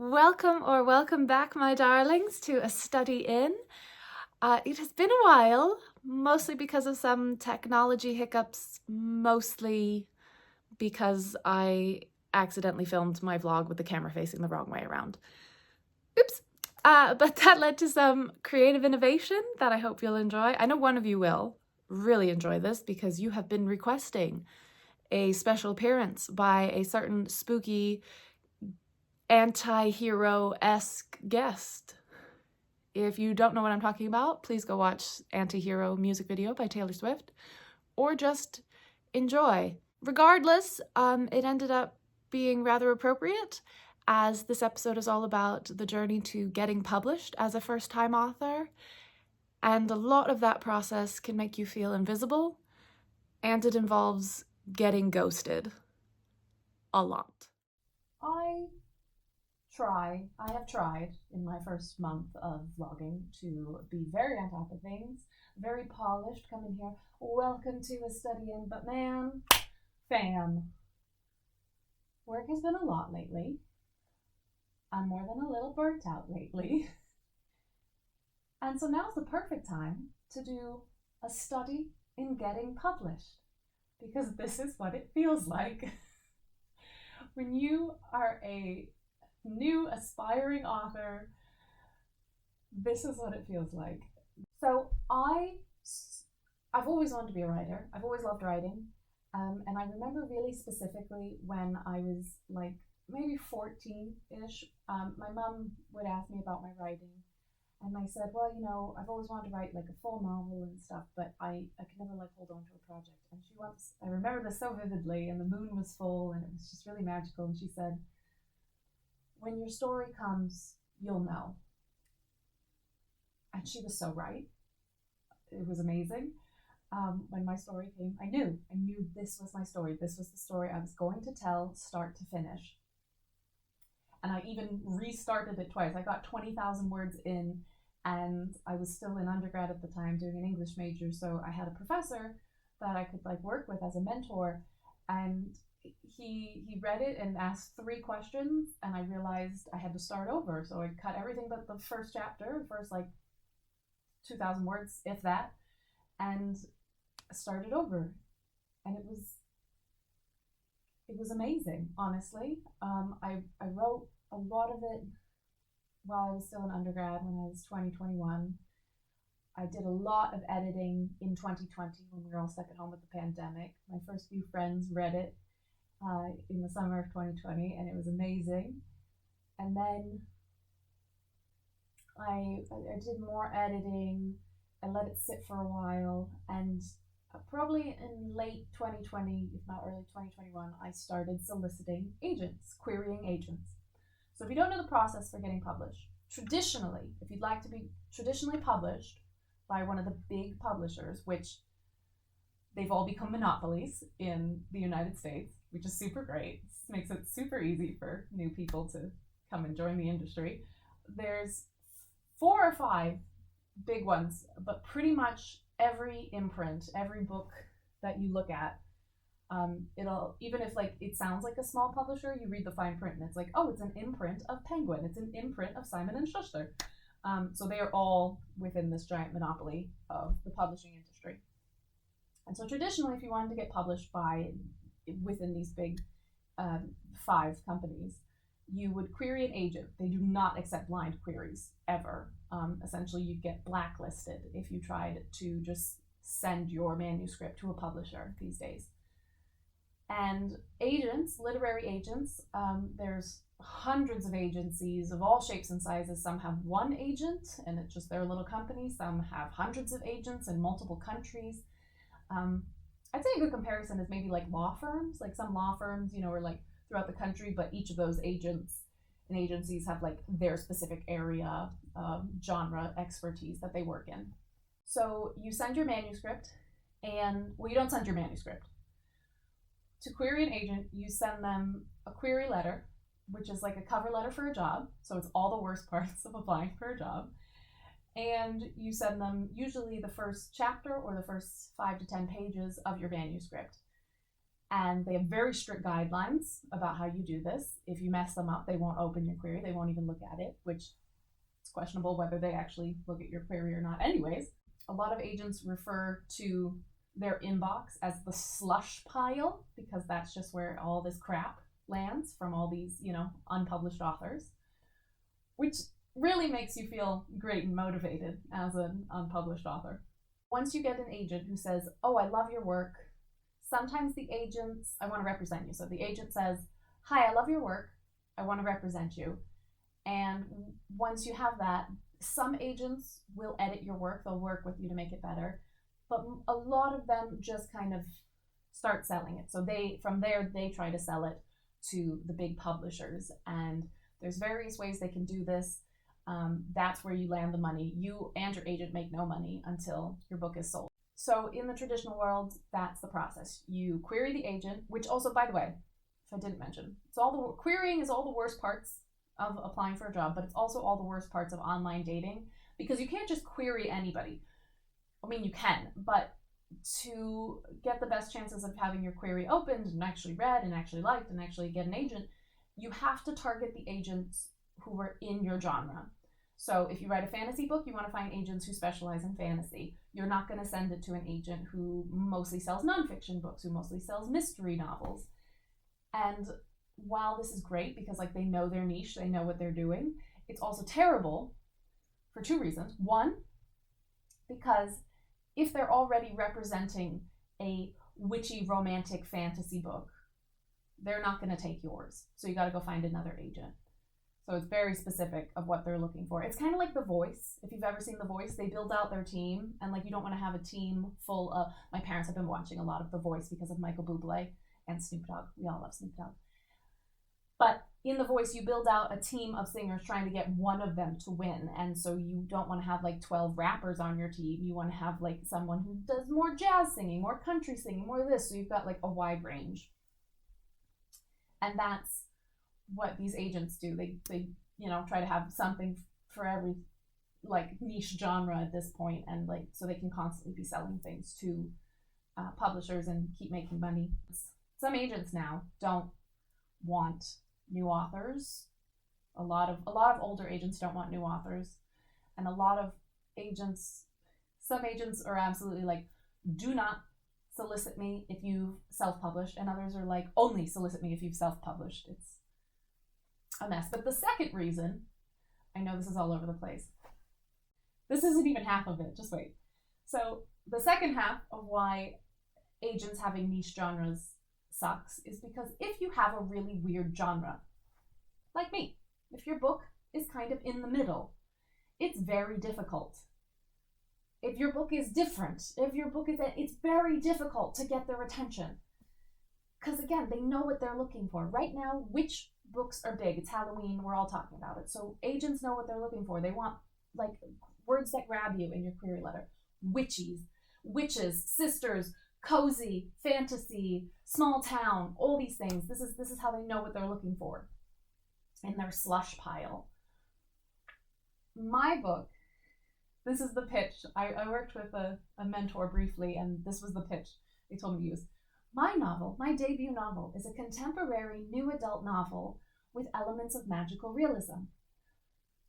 Welcome back, my darlings, to A Study In. It has been a while, mostly because of some technology hiccups, mostly because I accidentally filmed my vlog with the camera facing the wrong way around. Oops. But that led to some creative innovation that I hope you'll enjoy. I know one of you will really enjoy this because you have been requesting a special appearance by a certain spooky anti-hero-esque guest. If you don't know what I'm talking about, please go watch Anti-Hero music video by Taylor Swift, or just enjoy. Regardless, it ended up being rather appropriate, as this episode is all about the journey to getting published as a first-time author, and a lot of that process can make you feel invisible, and it involves getting ghosted. A lot. I have tried in my first month of vlogging to be very on top of things, very polished, come in here, welcome to A Study In, but man, fam, work has been a lot lately. I'm more than a little burnt out lately. And so now's the perfect time to do a study in getting published, because this is what it feels like. When you are a new aspiring author, this is what it feels like. So I've always wanted to be a writer. I've always loved writing. And I remember really specifically when I was like maybe 14-ish, my mom would ask me about my writing. And I said, well, you know, I've always wanted to write like a full novel and stuff, but I could never like hold on to a project. And I remember this so vividly, and the moon was full and it was just really magical. And she said, when your story comes, you'll know. And she was so right. It was amazing. When my story came, I knew this was my story. This was the story I was going to tell, start to finish. And I even restarted it twice. I got 20,000 words in, and I was still in undergrad at the time doing an English major. So I had a professor that I could like work with as a mentor, and he read it and asked 3 questions, and I realized I had to start over. So I cut everything but the first chapter, first like 2,000 words, if that, and started over. And it was amazing, honestly. I wrote a lot of it while I was still an undergrad when I was 2021. I did a lot of editing in 2020 when we were all stuck at home with the pandemic. My first few friends read it in the summer of 2020, and it was amazing. And then I did more editing. I let it sit for a while, and probably in late 2020, if not early 2021, I started soliciting agents, querying agents. So if you don't know the process for getting published, traditionally, if you'd like to be traditionally published by one of the big publishers, which they've all become monopolies in the United States, which is super great. This makes it super easy for new people to come and join the industry. There's 4 or 5 big ones, but pretty much every imprint, every book that you look at, it'll, even if like it sounds like a small publisher, you read the fine print and it's like, oh, it's an imprint of Penguin, it's an imprint of Simon and Schuster. So they are all within this giant monopoly of the publishing industry. And so traditionally, if you wanted to get published within these big 5 companies, you would query an agent. They do not accept blind queries ever. Essentially, you'd get blacklisted if you tried to just send your manuscript to a publisher these days. And agents, literary agents, there's hundreds of agencies of all shapes and sizes. Some have 1 agent and it's just their little company. Some have hundreds of agents in multiple countries. I'd say a good comparison is maybe like law firms. Like some law firms, you know, are like throughout the country, but each of those agents and agencies have like their specific area, genre expertise that they work in. So you send your manuscript, and well, you don't send your manuscript. To query an agent, you send them a query letter, which is like a cover letter for a job. So it's all the worst parts of applying for a job. And you send them usually the first chapter or the first 5 to 10 pages of your manuscript. And they have very strict guidelines about how you do this. If you mess them up, they won't open your query. They won't even look at it, which it's questionable whether they actually look at your query or not anyways. A lot of agents refer to their inbox as the slush pile, because that's just where all this crap lands from all these, unpublished authors, which really makes you feel great and motivated as an unpublished author. Once you get an agent who says, "Oh, I love your work," sometimes the agents, "I want to represent you." So the agent says, "Hi, I love your work. I want to represent you." And once you have that, some agents will edit your work. They'll work with you to make it better. But a lot of them just kind of start selling it. So from there, they try to sell it to the big publishers. And there's various ways they can do this. That's where you land the money. You and your agent make no money until your book is sold. So in the traditional world, that's the process. You query the agent, which also, by the way, if I didn't mention, querying is all the worst parts of applying for a job, but it's also all the worst parts of online dating, because you can't just query anybody. I mean, you can, but to get the best chances of having your query opened and actually read and actually liked and actually get an agent, you have to target the agents who are in your genre. So if you write a fantasy book, you want to find agents who specialize in fantasy. You're not going to send it to an agent who mostly sells nonfiction books, who mostly sells mystery novels. And while this is great because they know their niche, they know what they're doing, it's also terrible for two reasons. One, because if they're already representing a witchy romantic fantasy book, they're not going to take yours. So you got to go find another agent. So it's very specific of what they're looking for. It's kind of like The Voice. If you've ever seen The Voice, they build out their team, and you don't want to have a team full of, my parents have been watching a lot of The Voice because of Michael Bublé and Snoop Dogg. We all love Snoop Dogg. But in The Voice, you build out a team of singers trying to get one of them to win. And so you don't want to have 12 rappers on your team. You want to have someone who does more jazz singing, more country singing, more this. So you've got a wide range. And that's what these agents do. They try to have something for every niche genre at this point, and so they can constantly be selling things to publishers and keep making money. Some agents now don't want new authors. A lot of older agents don't want new authors, and some agents are absolutely do not solicit me if you've self-published, and others are only solicit me if you've self-published. It's a mess. But the second reason, I know this is all over the place. This isn't even half of it. Just wait. So the second half of why agents having niche genres sucks is because if you have a really weird genre, like me, if your book is kind of in the middle, it's very difficult. If your book is different, it's very difficult to get their attention. Because again, they know what they're looking for. Right now, which books are big? It's Halloween, we're all talking about it. So agents know what they're looking for. They want words that grab you in your query letter. Witches, sisters, cozy, fantasy, small town, all these things. This is how they know what they're looking for in their slush pile. My book, this is the pitch. I worked with a mentor briefly, and this was the pitch they told me to use. My novel, my debut novel, is a contemporary new adult novel with elements of magical realism,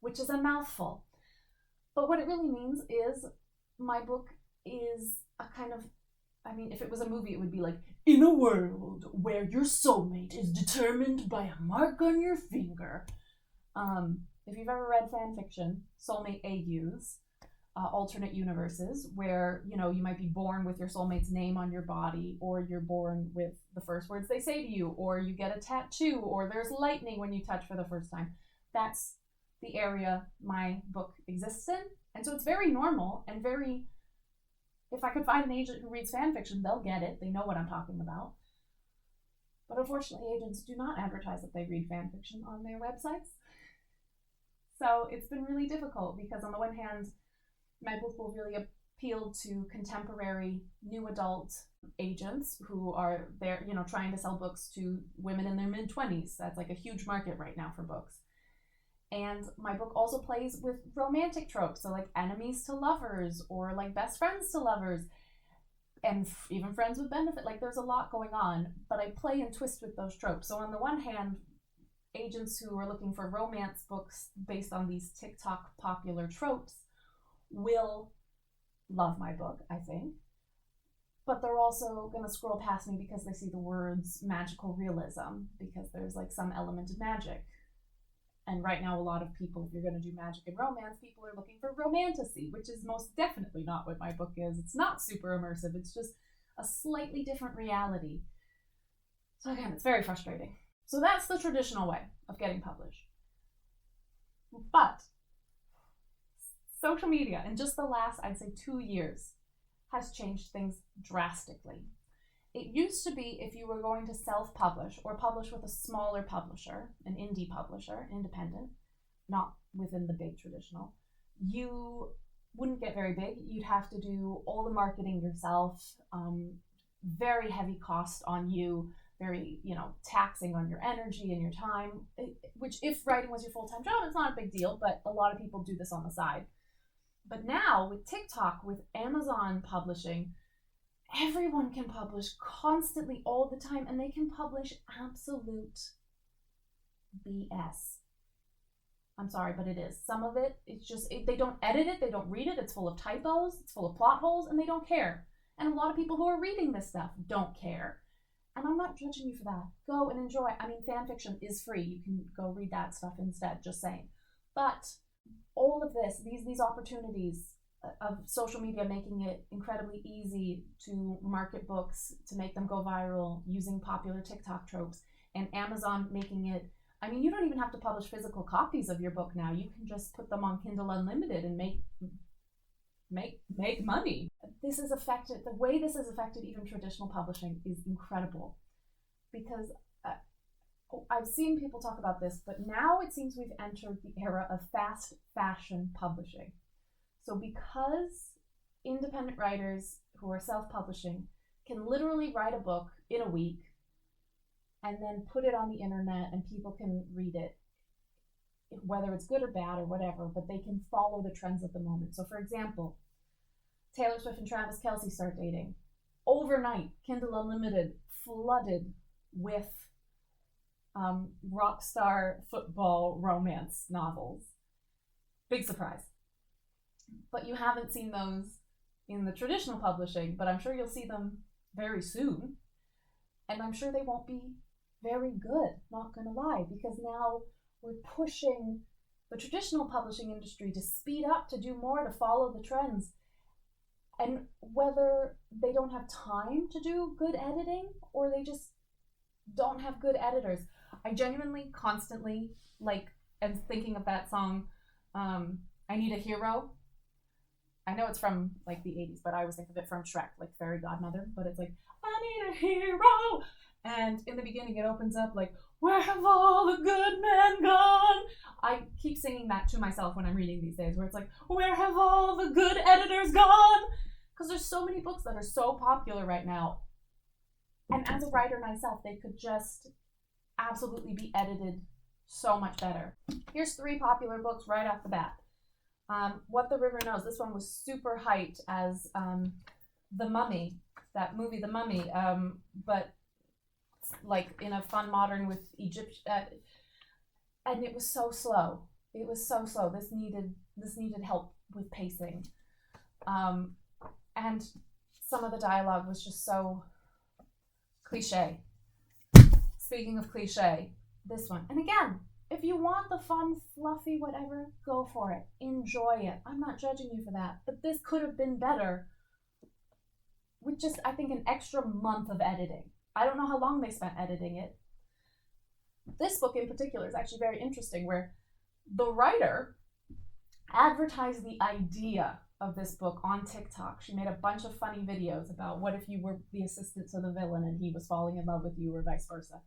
which is a mouthful. But what it really means is my book is a kind of, if it was a movie, it would be in a world where your soulmate is determined by a mark on your finger. If you've ever read fan fiction, soulmate AUs, alternate universes where you might be born with your soulmate's name on your body, or you're born with the first words they say to you, or you get a tattoo, or there's lightning when you touch for the first time. That's the area my book exists in. And so it's very normal and very, if I could find an agent who reads fan fiction, they'll get it. They know what I'm talking about. But unfortunately, agents do not advertise that they read fan fiction on their websites. So it's been really difficult because on the one hand, my book will really appeal to contemporary new adult agents who are there, trying to sell books to women in their mid-20s. That's a huge market right now for books. And my book also plays with romantic tropes, so enemies to lovers or best friends to lovers. and even friends with benefit. Like, there's a lot going on, but I play and twist with those tropes. So on the one hand, agents who are looking for romance books based on these TikTok popular tropes will love my book, I think. But they're also going to scroll past me because they see the words magical realism, because there's like some element of magic. And right now, a lot of people, if you're going to do magic and romance, people are looking for romantasy, which is most definitely not what my book is. It's not super immersive. It's just a slightly different reality. So again, it's very frustrating. So that's the traditional way of getting published. But social media in just the last, I'd say, 2 years has changed things drastically. It used to be if you were going to self-publish or publish with a smaller publisher, an indie publisher, independent, not within the big traditional, you wouldn't get very big. You'd have to do all the marketing yourself, very heavy cost on you, very, taxing on your energy and your time, which if writing was your full-time job, it's not a big deal, but a lot of people do this on the side. But now with TikTok, with Amazon publishing, everyone can publish constantly all the time, and they can publish absolute BS. I'm sorry, but it is. Some of it, it's just, they don't edit it, they don't read it, it's full of typos, it's full of plot holes, and they don't care. And a lot of people who are reading this stuff don't care. And I'm not judging you for that. Go and enjoy. I mean, fan fiction is free. You can go read that stuff instead, just saying. But all of this, these opportunities of social media making it incredibly easy to market books, to make them go viral using popular TikTok tropes, and Amazon making it, I mean, you don't even have to publish physical copies of your book now. You can just put them on Kindle Unlimited and make money. This has affected, the way this has affected even traditional publishing is incredible, because I've seen people talk about this, but now it seems we've entered the era of fast fashion publishing. So because independent writers who are self-publishing can literally write a book in a week and then put it on the internet and people can read it, whether it's good or bad or whatever, but they can follow the trends of the moment. So for example, Taylor Swift and Travis Kelce start dating. Overnight, Kindle Unlimited flooded with rock star football romance novels. Big surprise. But you haven't seen those in the traditional publishing, but I'm sure you'll see them very soon. And I'm sure they won't be very good, not gonna lie, because now we're pushing the traditional publishing industry to speed up, to do more, to follow the trends. And whether they don't have time to do good editing or they just don't have good editors. I genuinely constantly am thinking of that song, I Need a Hero. I know it's from the 80s, but I always think of it from Shrek, like Fairy Godmother, but it's like, I need a hero. And in the beginning it opens up like, where have all the good men gone? I keep singing that to myself when I'm reading these days, where it's like, where have all the good editors gone? Because there's so many books that are so popular right now. And as a writer myself, they could just absolutely be edited so much better. Here's 3 popular books right off the bat. What the River Knows. This one was super hyped as The Mummy, that movie The Mummy, but in a fun modern with Egypt, and it was so slow. It was so slow. This needed help with pacing, and some of the dialogue was just so cliche. Speaking of cliche, this one, and again, if you want the fun, fluffy, whatever, go for it. Enjoy it. I'm not judging you for that, but this could have been better with just, I think, an extra month of editing. I don't know how long they spent editing it. This book in particular is actually very interesting, where the writer advertised the idea of this book on TikTok. She made a bunch of funny videos about what if you were the assistant to the villain and he was falling in love with you, or vice versa.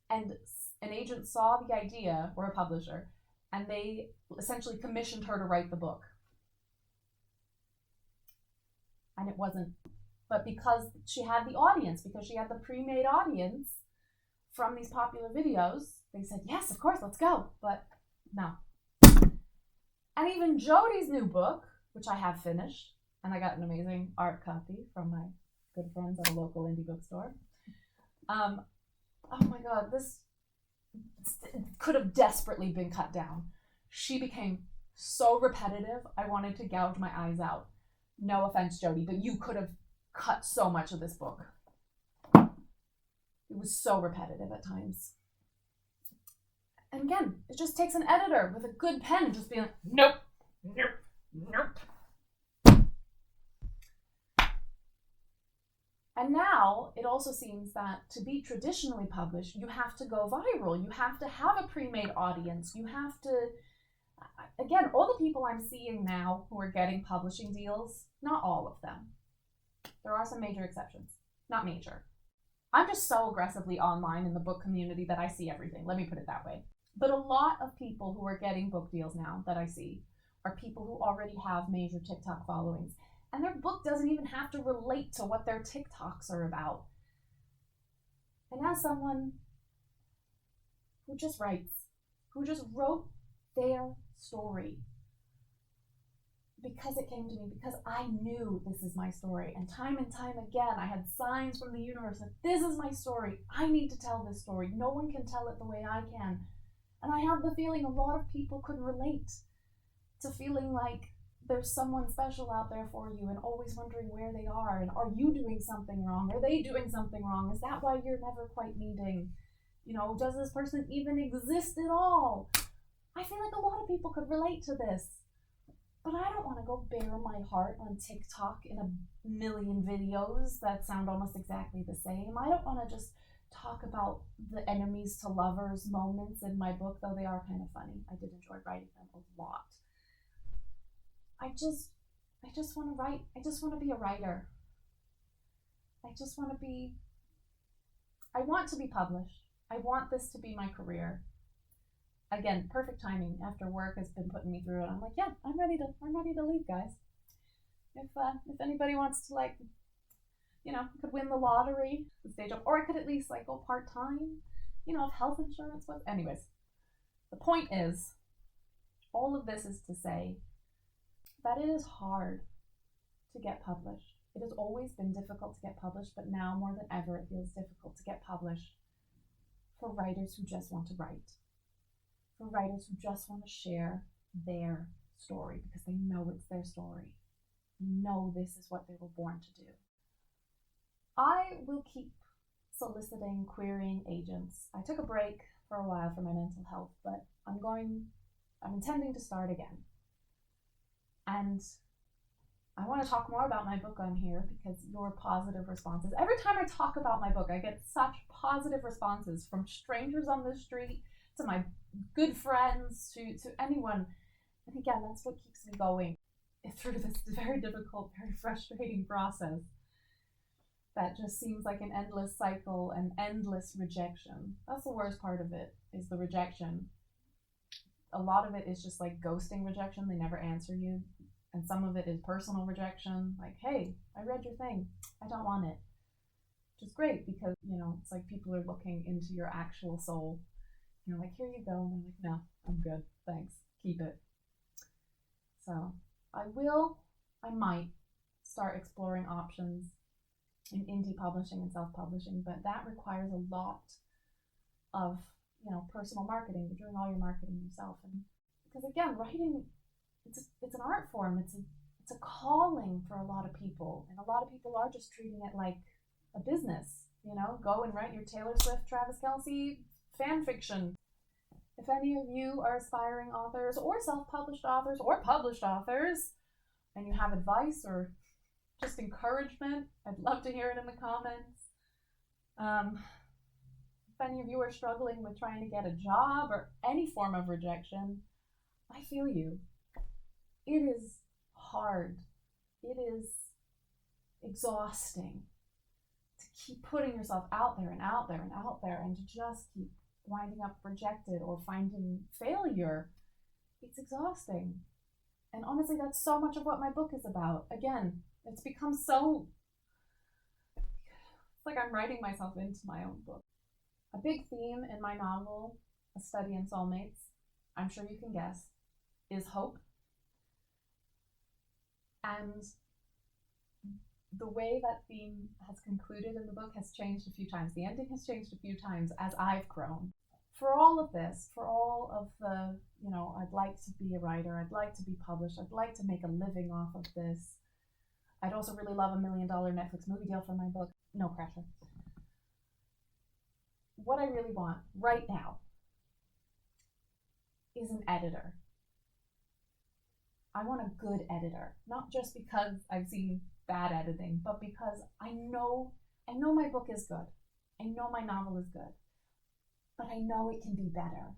And an agent saw the idea, or a publisher, and they essentially commissioned her to write the book. And it wasn't, but because she had the audience, because she had the pre-made audience from these popular videos, they said, yes, of course, let's go. But no. And even Jodi's new book, which I have finished, and I got an amazing art copy from my good friends at a local indie bookstore. Oh my god, this could have desperately been cut down. She became so repetitive, I wanted to gouge my eyes out. No offense, Jody, but you could have cut so much of this book. It was so repetitive at times. And again, it just takes an editor with a good pen just being like, nope, nope, nope. And now it also seems that to be traditionally published, you have to go viral. You have to have a pre-made audience. You have to, again, all the people I'm seeing now who are getting publishing deals, not all of them. There are some major exceptions. Not major. I'm just so aggressively online in the book community that I see everything. Let me put it that way. But a lot of people who are getting book deals now that I see are people who already have major TikTok followings. And their book doesn't even have to relate to what their TikToks are about. And as someone who just writes, who just wrote their story because it came to me, because I knew this is my story. And time again, I had signs from the universe that this is my story. I need to tell this story. No one can tell it the way I can. And I have the feeling a lot of people could relate to feeling like there's someone special out there for you and always wondering where they are, and are you doing something wrong? Are they doing something wrong? Is that why you're never quite meeting? You know, does this person even exist at all? I feel like a lot of people could relate to this, but I don't want to go bare my heart on TikTok in a million videos that sound almost exactly the same. I don't want to just talk about the enemies to lovers moments in my book, though they are kind of funny. I did enjoy writing them a lot. I just want to write. I just want to be a writer. I want to be published. I want this to be my career. Again, perfect timing after work has been putting me through it. I'm like, yeah, I'm ready to leave, guys. If anybody wants to, like, you know, could win the lottery, the stage up, or I could at least like go part-time, you know, if health insurance was. Anyways, the point is, all of this is to say that it is hard to get published. It has always been difficult to get published, but now more than ever, it feels difficult to get published for writers who just want to write, for writers who just want to share their story because they know it's their story. They know this is what they were born to do. I will keep soliciting, querying agents. I took a break for a while for my mental health, but I'm intending to start again. And I want to talk more about my book on here because your positive responses. Every time I talk about my book, I get such positive responses from strangers on the street to my good friends to anyone. And again, that's what keeps me going through this very difficult, very frustrating process that just seems like an endless cycle and endless rejection. That's the worst part of it, is the rejection. A lot of it is just like ghosting rejection. They never answer you. And some of it is personal rejection. Like, hey, I read your thing. I don't want it. Which is great because, you know, it's like people are looking into your actual soul. You're like, here you go. And they're like, no, I'm good. Thanks. Keep it. So I might start exploring options in indie publishing and self-publishing, but that requires a lot of, you know, personal marketing. You're doing all your marketing yourself. And because again, writing, it's an art form. It's a calling for a lot of people, and a lot of people are just treating it like a business. You know, go and write your Taylor Swift, Travis Kelce fan fiction. If any of you are aspiring authors or self-published authors or published authors, and you have advice or just encouragement, I'd love to hear it in the comments. If any of you are struggling with trying to get a job or any form of rejection, I feel you. It is hard. It is exhausting to keep putting yourself out there and out there and out there and to just keep winding up rejected or finding failure. It's exhausting. And honestly, that's so much of what my book is about. Again, it's become so, it's like I'm writing myself into my own book. A big theme in my novel, A Study in Soulmates, I'm sure you can guess, is hope. And the way that theme has concluded in the book has changed a few times. The ending has changed a few times as I've grown. For all of this, for all of the, I'd like to be a writer, I'd like to be published, I'd like to make a living off of this. I'd also really love $1 million Netflix movie deal for my book. No pressure. What I really want right now is an editor. I want a good editor, not just because I've seen bad editing, but because I know my book is good. I know my novel is good, but I know it can be better.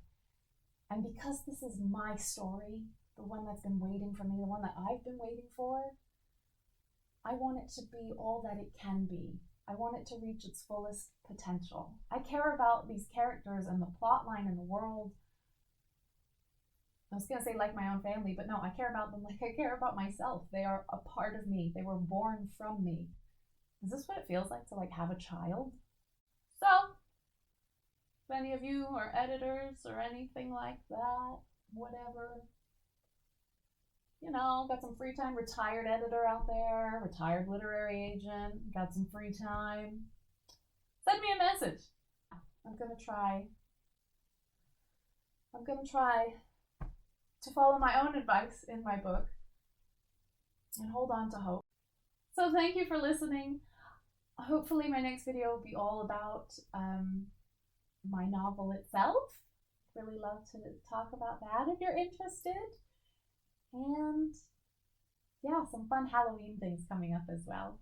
And because this is my story, the one that's been waiting for me, the one that I've been waiting for, I want it to be all that it can be. I want it to reach its fullest potential. I care about these characters and the plot line and the world. I was going to say like my own family, but no, I care about them like I care about myself. They are a part of me. They were born from me. Is this what it feels like to have a child? So, if any of you are editors or anything like that, whatever, got some free time, retired editor out there, retired literary agent, got some free time, send me a message. I'm gonna try to follow my own advice in my book and hold on to hope. So thank you for listening. Hopefully my next video will be all about my novel itself. Really love to talk about that if you're interested. And yeah, some fun Halloween things coming up as well.